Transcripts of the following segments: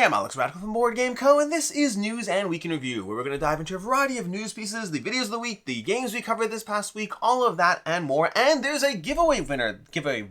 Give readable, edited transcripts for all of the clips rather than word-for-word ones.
I'm Alex Radical from Board Game Co, and this is News and Week in Review, where we're going to dive into a variety of news pieces, the videos of the week, the games we covered this past week, all of that and more. And there's a giveaway winner. Giveaway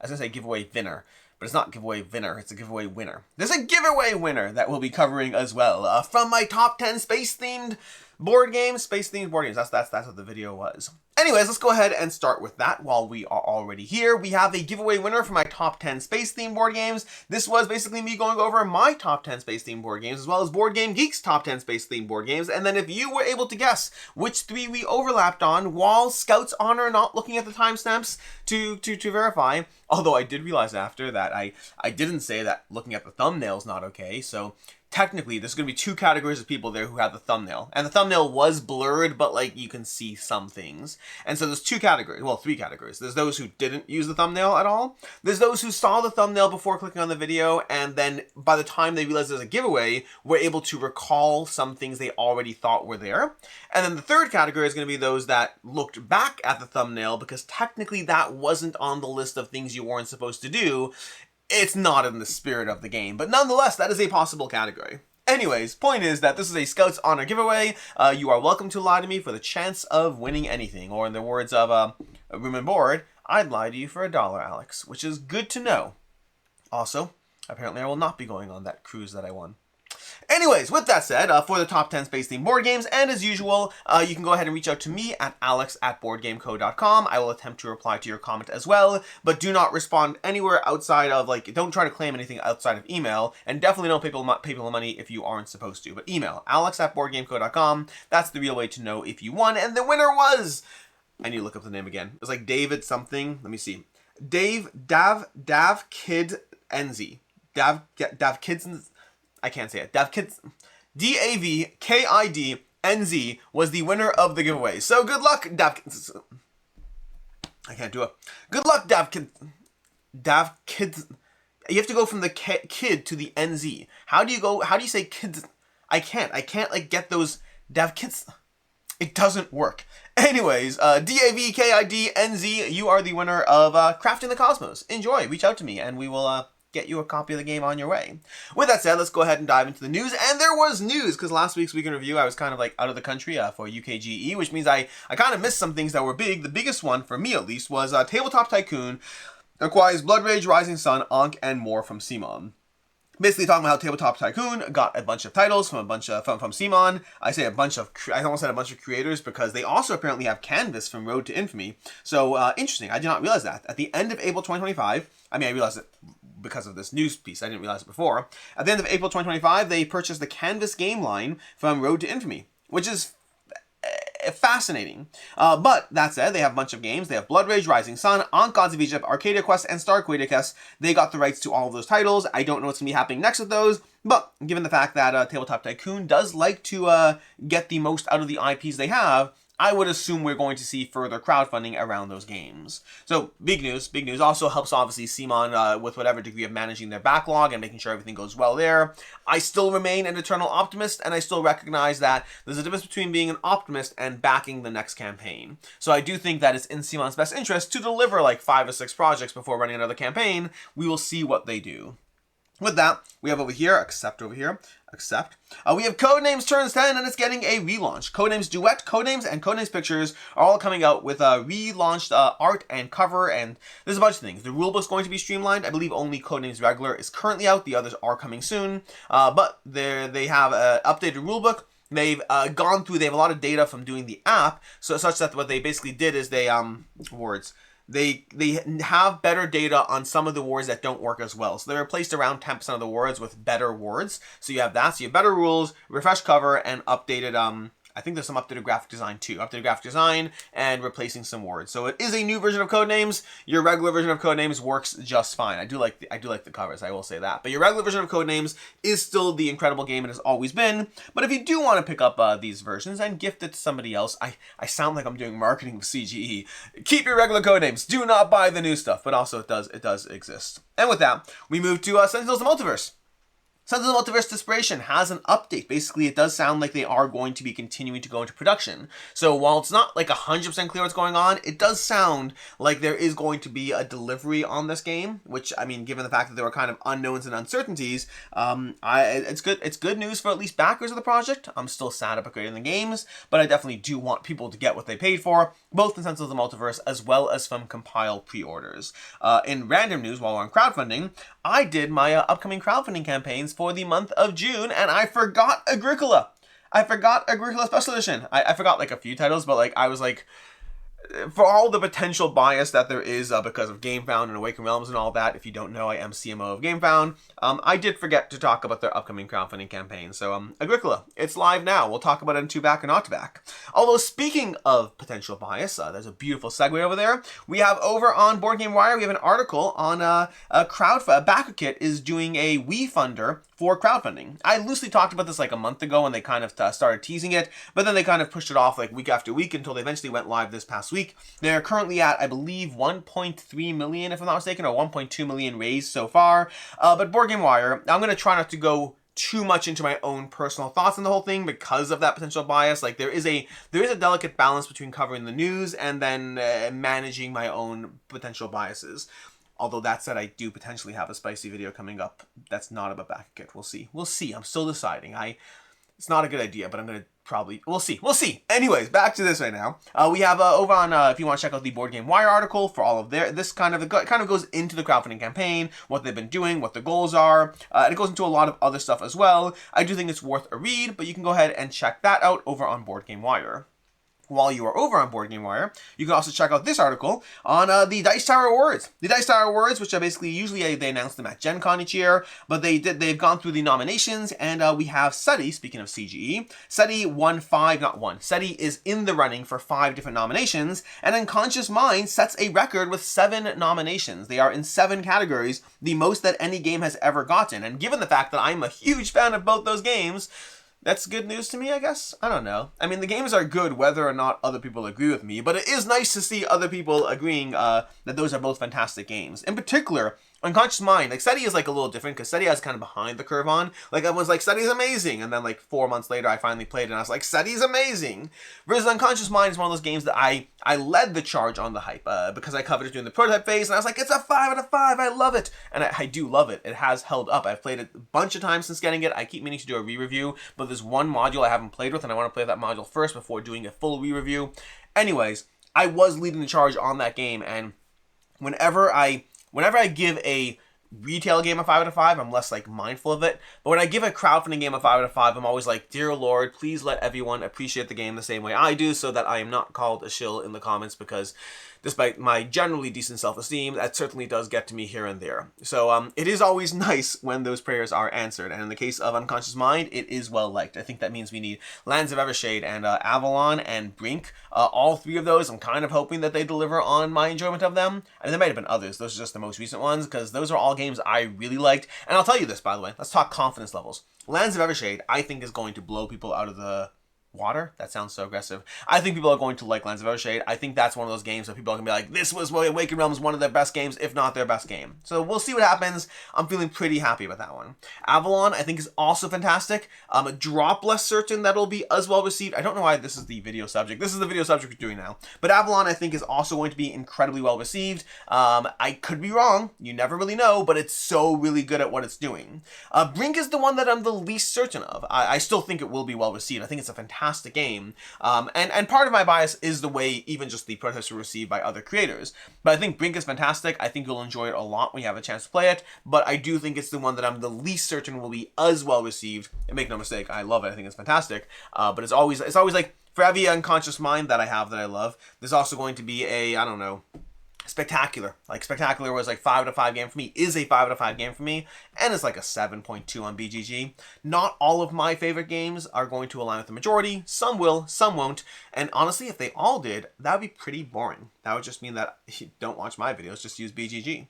winner, but it's not giveaway winner, it's a giveaway winner. There's a giveaway winner that we'll be covering as well, from my top 10 space-themed board games. That's what the video was. Anyways, let's go ahead and start with that while we are already here. We have a giveaway winner for my top 10 space-themed board games. This was basically me going over my top 10 space-themed board games, as well as Board Game Geek's top 10 space-themed board games. And then if you were able to guess which three we overlapped on, while Scout's Honor not looking at the timestamps to verify, although I did realize after that I didn't say that looking at the thumbnail is not okay, so technically, there's going to be two categories of people there who have the thumbnail. And the thumbnail was blurred, but, like, you can see some things. And so there's two categories. Well, three categories. There's those who didn't use the thumbnail at all. There's those who saw the thumbnail before clicking on the video, and then by the time they realized there's a giveaway, were able to recall some things they already thought were there. And then the third category is going to be those that looked back at the thumbnail, because technically that wasn't on the list of things you weren't supposed to do. It's not in the spirit of the game, but nonetheless, that is a possible category. Anyways, point is that this is a Scout's Honor giveaway. You are welcome to lie to me for the chance of winning anything, or in the words of Room and Board, I'd lie to you for $1, Alex, which is good to know. Also, apparently I will not be going on that cruise that I won. Anyways, with that said, for the top 10 space-themed board games, and as usual, you can go ahead and reach out to me at alex@boardgameco.com. I will attempt to reply to your comment as well, but do not respond anywhere outside of, like, don't try to claim anything outside of email, and definitely don't pay people money if you aren't supposed to. But email, alex@boardgameco.com. That's the real way to know if you won, and the winner was... I need to look up the name again. It was like David something. Let me see. Dav Kid Enzi. Dav Kids... I can't say it. Davkid, DAVKIDNZ was the winner of the giveaway. So good luck, Davkid. I can't do it. Good luck, Davkid. Davkid. You have to go from the kid to the NZ. How do you say kids? I can't like get those Davkids. It doesn't work. Anyways, DAVKIDNZ, you are the winner of Crafting the Cosmos. Enjoy. Reach out to me and we will get you a copy of the game on your way. With that said, let's go ahead and dive into the news. And there was news, because last week's Week in Review, I was kind of like out of the country for UKGE, which means I kind of missed some things that were big. The biggest one, for me at least, was Tabletop Tycoon acquires Blood Rage, Rising Sun, Ankh, and more from CMON. Basically talking about how Tabletop Tycoon got a bunch of titles from from CMON. I say a bunch of, I almost said a bunch of creators, because they also apparently have Canvas from Road to Infamy. So interesting, I did not realize that. At the end of April 2025, I mean, I realized it because of this news piece, I didn't realize it before. At the end of April 2025, they purchased the Canvas game line from Road to Infamy, which is fascinating. But that said, they have a bunch of games. They have Blood Rage, Rising Sun, Ankh, Gods of Egypt, Arcadia Quest, and Star Quest. They got the rights to all of those titles. I don't know what's going to be happening next with those, but given the fact that Tabletop Tycoon does like to get the most out of the IPs they have, I would assume we're going to see further crowdfunding around those games. So, big news. Big news also helps, obviously, CMON with whatever degree of managing their backlog and making sure everything goes well there. I still remain an eternal optimist, and I still recognize that there's a difference between being an optimist and backing the next campaign. So I do think that it's in CMON's best interest to deliver like 5 or 6 projects before running another campaign. We will see what they do. With that, we have over here, accept. We have Codenames Turns 10, and it's getting a relaunch. Codenames Duet, Codenames, and Codenames Pictures are all coming out with a relaunched art and cover, and there's a bunch of things. The rulebook's going to be streamlined. I believe only Codenames Regular is currently out. The others are coming soon. But they have an updated rulebook. They've gone through, they have a lot of data from doing the app, so such that what they basically did is they, They have better data on some of the words that don't work as well. So they replaced around 10% of the words with better words. So you have that. So you have better rules, refreshed cover, and updated, I think there's some updated graphic design too. Updated graphic design and replacing some words. So it is a new version of Codenames. Your regular version of Codenames works just fine. I do like the covers, I will say that. But your regular version of Codenames is still the incredible game it has always been. But if you do want to pick up these versions and gift it to somebody else, I sound like I'm doing marketing with CGE. Keep your regular Codenames. Do not buy the new stuff. But also it does exist. And with that, we move to Sentinels the Multiverse. Sentinels Multiverse Desperation has an update. Basically, it does sound like they are going to be continuing to go into production. So while it's not like 100% clear what's going on, it does sound like there is going to be a delivery on this game, which, I mean, given the fact that there were kind of unknowns and uncertainties, it's good. It's good news for at least backers of the project. I'm still sad about upgrading the games, but I definitely do want people to get what they paid for, both in Sentinels of the Multiverse as well as from compile pre-orders. In random news, while we're on crowdfunding, I did my upcoming crowdfunding campaigns for the month of June, and I forgot Agricola. I forgot Agricola Special Edition. I forgot like a few titles, but like I was like, for all the potential bias that there is because of GameFound and Awakened Realms and all that, if you don't know, I am CMO of GameFound, I did forget to talk about their upcoming crowdfunding campaign. So, Agricola, it's live now. We'll talk about it in To Back or Not to Back. Although, speaking of potential bias, there's a beautiful segue over there. We have over on Board Game Wire, we have an article on Backerkit is doing a WeFunder for crowdfunding. I loosely talked about this like a month ago, and they kind of started teasing it, but then they kind of pushed it off like week after week until they eventually went live this past week. They're currently at, I believe, 1.3 million, if I'm not mistaken, or 1.2 million raised so far. But Board Game Wire, I'm going to try not to go too much into my own personal thoughts on the whole thing because of that potential bias. Like there is a delicate balance between covering the news and then managing my own potential biases. Although that said, I do potentially have a spicy video coming up that's not about Backerkit. We'll see. We'll see. I'm still deciding. It's not a good idea, but I'm going to probably... We'll see. We'll see. Anyways, back to this right now. We have over on, if you want to check out the Board Game Wire article for all of this kind of goes into the crowdfunding campaign, what they've been doing, what the goals are, and it goes into a lot of other stuff as well. I do think it's worth a read, but you can go ahead and check that out over on Board Game Wire. While you are over on Board Game Wire, you can also check out this article on the Dice Tower Awards. The Dice Tower Awards, which are basically, usually they announce them at Gen Con each year, but they've gone through the nominations, and we have Seti, speaking of CGE, Seti is in the running for 5 different nominations, and Unconscious Mind sets a record with 7 nominations. They are in 7 categories, the most that any game has ever gotten, and given the fact that I'm a huge fan of both those games, that's good news to me, I guess? I don't know. I mean, the games are good whether or not other people agree with me, but it is nice to see other people agreeing that those are both fantastic games. In particular, Unconscious Mind, like Seti is like a little different because Seti I was kind of behind the curve on. Like I was like, Seti's amazing, and then like 4 months later I finally played it and I was like, Seti's amazing. Whereas Unconscious Mind is one of those games that I led the charge on the hype because I covered it during the prototype phase and I was like, it's a 5 out of 5, I love it. And I do love it. It has held up. I've played it a bunch of times since getting it. I keep meaning to do a re-review, but there's one module I haven't played with and I want to play that module first before doing a full re-review. Anyways, I was leading the charge on that game, and whenever I give a retail game a 5 out of 5, I'm less like mindful of it. But when I give a crowdfunding game a 5 out of 5, I'm always like, dear Lord, please let everyone appreciate the game the same way I do so that I am not called a shill in the comments, because despite my generally decent self-esteem, that certainly does get to me here and there. So it is always nice when those prayers are answered. And in the case of Unconscious Mind, it is well liked. I think that means we need Lands of Evershade and Avalon and Brink. All 3 of those, I'm kind of hoping that they deliver on my enjoyment of them. And there might have been others. Those are just the most recent ones, because those are all games I really liked. And I'll tell you this, by the way. Let's talk confidence levels. Lands of Evershade, I think, is going to blow people out of the water? That sounds so aggressive. I think people are going to like Lands of Evershade. I think that's one of those games that people are going to be like, this was Awakened Realms, one of their best games, if not their best game. So we'll see what happens. I'm feeling pretty happy about that one. Avalon, I think, is also fantastic. A drop less certain that'll be as well received. I don't know why this is the video subject. This is the video subject we're doing now. But Avalon, I think, is also going to be incredibly well received. I could be wrong. You never really know, but it's so really good at what it's doing. Brink is the one that I'm the least certain of. I still think it will be well received. I think it's a fantastic game, and part of my bias is the way even just the prototypes were received by other creators. But I think Brink is fantastic. I think you'll enjoy it a lot when you have a chance to play it, but I do think it's the one that I'm the least certain will be as well received. And make no mistake, I love it. I think it's fantastic, but it's always like, for every Unconscious Mind that I have that I love, there's also going to be a, I don't know, Spectacular. Like, Spectacular was like 5 out of 5 game for me, is a 5 out of 5 game for me, and it's like a 7.2 on BGG. Not all of my favorite games are going to align with the majority. Some will, some won't, and honestly, if they all did, that would be pretty boring. That would just mean that you don't watch my videos, just use BGG.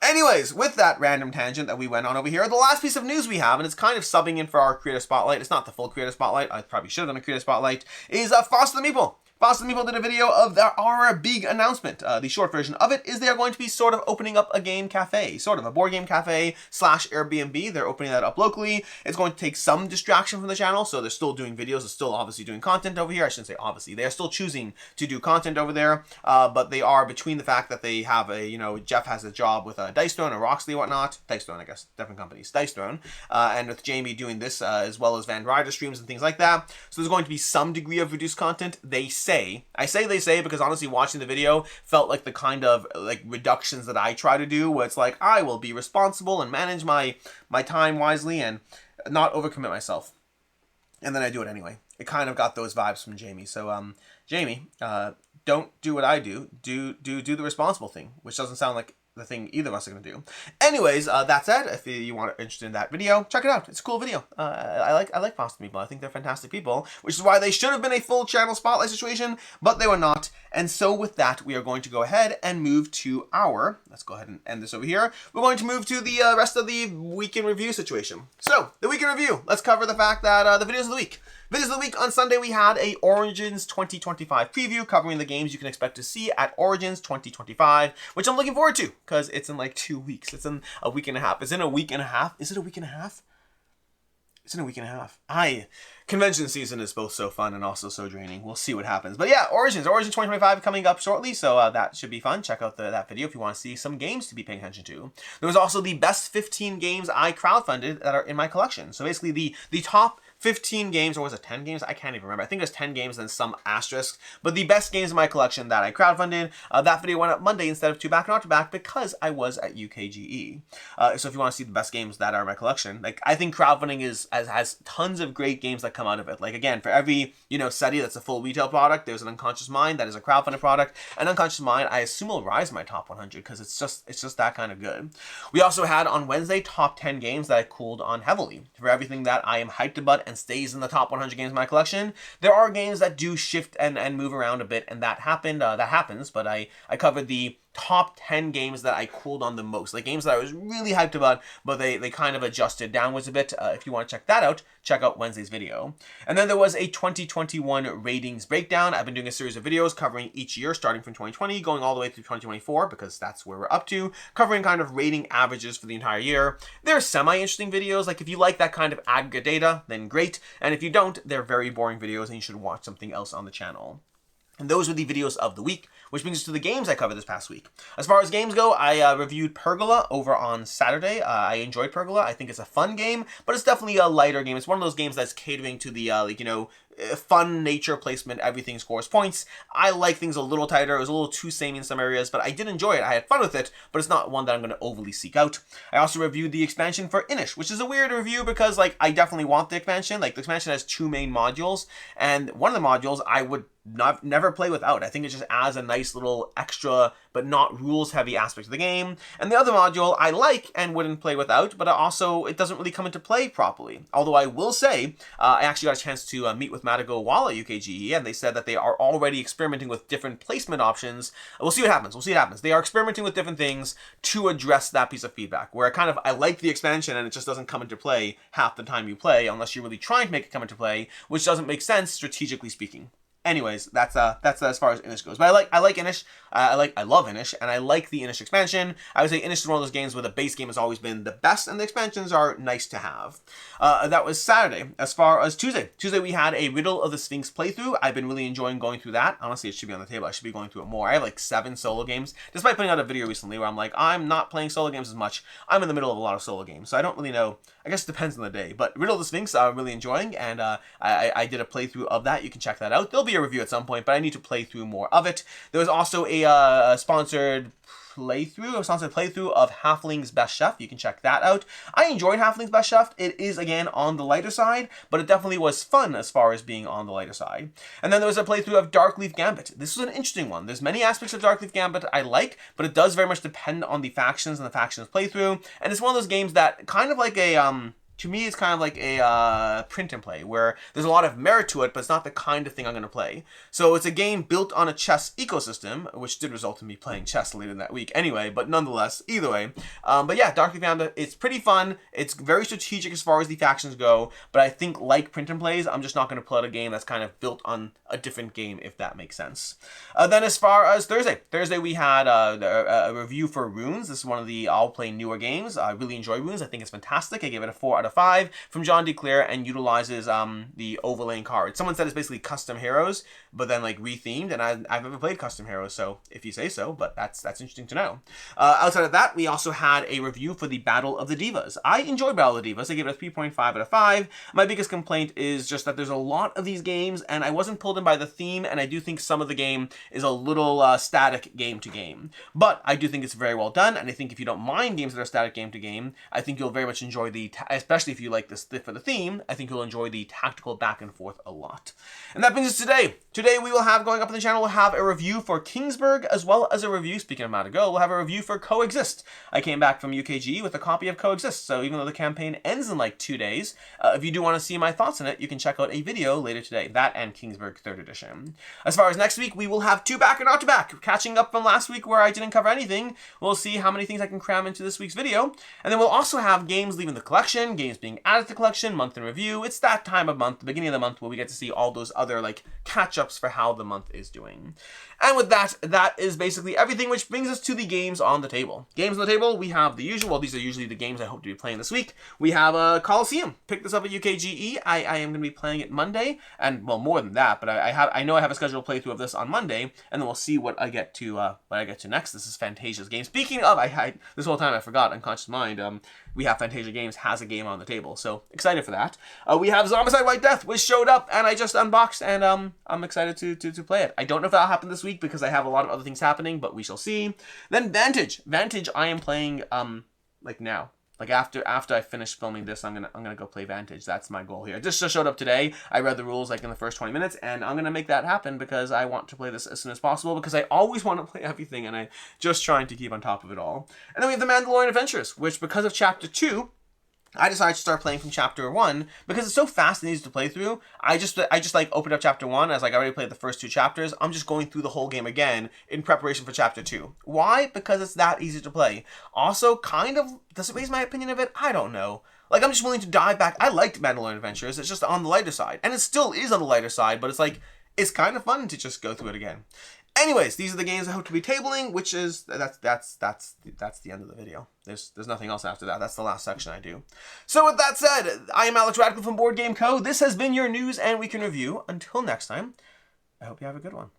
Anyways, with that random tangent that we went on over here, the last piece of news we have, and it's kind of subbing in for our Creator Spotlight, it's not the full Creator Spotlight, I probably should have done a Creator Spotlight, is Foster the Meeple. Foster and Meeple did a video of our big announcement. The short version of it is they are going to be sort of opening up a game cafe, sort of a board game cafe / Airbnb. They're opening that up locally. It's going to take some distraction from the channel, so they're still doing videos, they're still obviously doing content over here. I shouldn't say obviously. They are still choosing to do content over there, but they are, between the fact that they have a, Jeff has a job with Dice Throne or Roxley and whatnot, Dice Throne, I guess, different companies, Dice Throne, and with Jamie doing this, as well as Van Ryder streams and things like that. So there's going to be some degree of reduced content, they say. I say they say because honestly watching the video felt like the kind of like reductions that I try to do, where it's like I will be responsible and manage my time wisely and not overcommit myself, and then I do it anyway. It kind of got those vibes from Jamie. So Jamie, don't do what I do. Do the responsible thing, which doesn't sound like the thing either of us are going to do. Anyways, that said, if you are interested in that video, check it out. It's a cool video. I like Foster Meeple. I think they're fantastic people, which is why they should have been a full channel spotlight situation, but they were not. And so with that, we are going to go ahead and move to let's go ahead and end this over here. We're going to move to the rest of the week in review situation. So, the week in review. Let's cover the fact that the videos of the week. Videos of the week. On Sunday, we had a Origins 2025 preview covering the games you can expect to see at Origins 2025, which I'm looking forward to because it's in like 2 weeks. It's in a week and a half. Is it a week and a half? Is it a week and a half? It's in a week and a half. Convention season is both so fun and also so draining. We'll see what happens. But yeah, Origins 2025 coming up shortly, so that should be fun. Check out that video if you want to see some games to be paying attention to. There was also the best 15 games I crowdfunded that are in my collection. So basically the top 15 games, or was it 10 games? I can't even remember. I think it was 10 games and some asterisks. But the best games in my collection that I crowdfunded, that video went up Monday instead of 2 back to back because I was at UKGE. So if you want to see the best games that are in my collection, like I think crowdfunding has tons of great games that come out of it. Like again, for every Seti that's a full retail product, there's an Unconscious Mind that is a crowdfunded product. And Unconscious Mind, I assume will rise in my top 100 because it's just that kind of good. We also had on Wednesday top 10 games that I cooled on heavily. For everything that I am hyped about and stays in the top 100 games in my collection, there are games that do shift and move around a bit, and that happens, but I covered the top 10 games that I cooled on the most, like games that I was really hyped about, but they kind of adjusted downwards a bit. If you want to check that out, check out Wednesday's video. And then there was a 2021 ratings breakdown. I've been doing a series of videos covering each year, starting from 2020, going all the way through 2024, because that's where we're up to, covering kind of rating averages for the entire year. They're semi-interesting videos. Like if you like that kind of aggregate data, then great. And if you don't, they're very boring videos and you should watch something else on the channel. And those were the videos of the week, which brings us to the games I covered this past week. As far as games go, I reviewed Pergola over on Saturday. I enjoyed Pergola. I think it's a fun game, but it's definitely a lighter game. It's one of those games that's catering to the, fun nature placement, everything scores points. I like things a little tighter. It was a little too samey in some areas, but I did enjoy it. I had fun with it, but it's not one that I'm going to overly seek out. I also reviewed the expansion for Inish, which is a weird review because, I definitely want the expansion. The expansion has 2 main modules, and one of the modules I would never play without. I think it just adds a nice little extra, but not rules-heavy aspect of the game. And the other module I like and wouldn't play without, but also it doesn't really come into play properly. Although I will say, I actually got a chance to meet with Madigo while at UKGE, and they said that they are already experimenting with different placement options. We'll see what happens. They are experimenting with different things to address that piece of feedback, where I like the expansion and it just doesn't come into play half the time you play, unless you're really trying to make it come into play, which doesn't make sense strategically speaking. Anyways, that's as far as Inish goes. But I like Inish. I love Inish, and I like the Inish expansion. I would say Inish is one of those games where the base game has always been the best, and the expansions are nice to have. That was Saturday. As far as Tuesday, we had a Riddle of the Sphinx playthrough. I've been really enjoying going through that. Honestly, it should be on the table. I should be going through it more. I have 7 solo games, despite putting out a video recently where I'm not playing solo games as much. I'm in the middle of a lot of solo games, so I don't really know. I guess it depends on the day. But Riddle of the Sphinx, I'm really enjoying, and I did a playthrough of that. You can check that out. There'll be a review at some point, but I need to play through more of it. There was also a sponsored playthrough of Halflings Best Chef. You can check that out. I enjoyed Halflings Best Chef. It is, again, on the lighter side, but it definitely was fun as far as being on the lighter side. And then there was a playthrough of Darkleaf Gambit. This was an interesting one. There's many aspects of Darkleaf Gambit I like, but it does very much depend on the factions and the factions playthrough. And it's one of those games that kind of like a to me, it's kind of like a print and play, where there's a lot of merit to it, but it's not the kind of thing I'm going to play. So it's a game built on a chess ecosystem, which did result in me playing chess later in that week anyway, but nonetheless, either way. But yeah, Darkly Found, it's pretty fun. It's very strategic as far as the factions go, but I think like print and plays, I'm just not going to play a game that's kind of built on a different game, if that makes sense. Then as far as Thursday we had a review for Runes. This is one of the I'll play newer games. I really enjoy Runes. I think it's fantastic. I gave it a 4 out of 5 from John DeClaire, and utilizes the overlaying cards. Someone said it's basically custom heroes, but then like rethemed, and I've never played custom heroes, so if you say so, but that's interesting to know. Outside of that, we also had a review for the Battle of the Divas. I enjoyed Battle of the Divas. I gave it a 3.5 out of 5. My biggest complaint is just that there's a lot of these games, and I wasn't pulled in by the theme, and I do think some of the game is a little static game to game. But I do think it's very well done, and I think if you don't mind games that are static game to game, I think you'll very much enjoy especially if you like this for the theme, I think you'll enjoy the tactical back and forth a lot. And that brings us today. Today we will have, going up on the channel, we'll have a review for Kingsburg, as well as a review, speaking of Matago, we'll have a review for Coexist. I came back from UKG with a copy of Coexist, so even though the campaign ends in like 2 days, if you do want to see my thoughts on it, you can check out a video later today. That and Kingsburg 3rd edition. As far as next week, we will have 2 back or not to back. Catching up from last week where I didn't cover anything, we'll see how many things I can cram into this week's video. And then we'll also have games leaving the collection, games being added to the collection, month in review. It's that time of month, the beginning of the month, where we get to see all those other like catch-ups for how the month is doing. And with that, that is basically everything, which brings us to the games on the table. Games on the table, we have the usual. Well, these are usually the games I hope to be playing this week. We have Coliseum. Picked this up at UKGE. I am going to be playing it Monday, and well, more than that, but I know I have a scheduled playthrough of this on Monday, and then we'll see what I get to next. This is Fantasia's game. Speaking of, this whole time I forgot, Unconscious Mind. We have Fantasia Games has a game on the table, so excited for that. We have Zombicide White Death, which showed up, and I just unboxed, and I'm excited to play it. I don't know if that'll happen this week because I have a lot of other things happening, but we shall see. Then Vantage I am playing like now. Like after I finish filming this, I'm gonna go play Vantage. That's my goal here. It just showed up today. I read the rules like in the first 20 minutes, and I'm gonna make that happen because I want to play this as soon as possible, because I always want to play everything, and I'm just trying to keep on top of it all. And then we have the Mandalorian Adventures, which because of Chapter 2, I decided to start playing from Chapter 1 because it's so fast and easy to play through. I just like opened up Chapter 1 as like I already played the first 2 chapters. I'm just going through the whole game again in preparation for Chapter 2. Why? Because it's that easy to play. Also, kind of, does it raise my opinion of it? I don't know. Like, I'm just willing to dive back. I liked Mandalorian Adventures. It's just on the lighter side. And it still is on the lighter side, but it's like, it's kind of fun to just go through it again. Anyways, these are the games I hope to be tabling, which is, that's the end of the video. There's nothing else after that. That's the last section I do. So with that said, I am Alex Radcliffe from Board Game Co. This has been your news and week in review. Until next time, I hope you have a good one.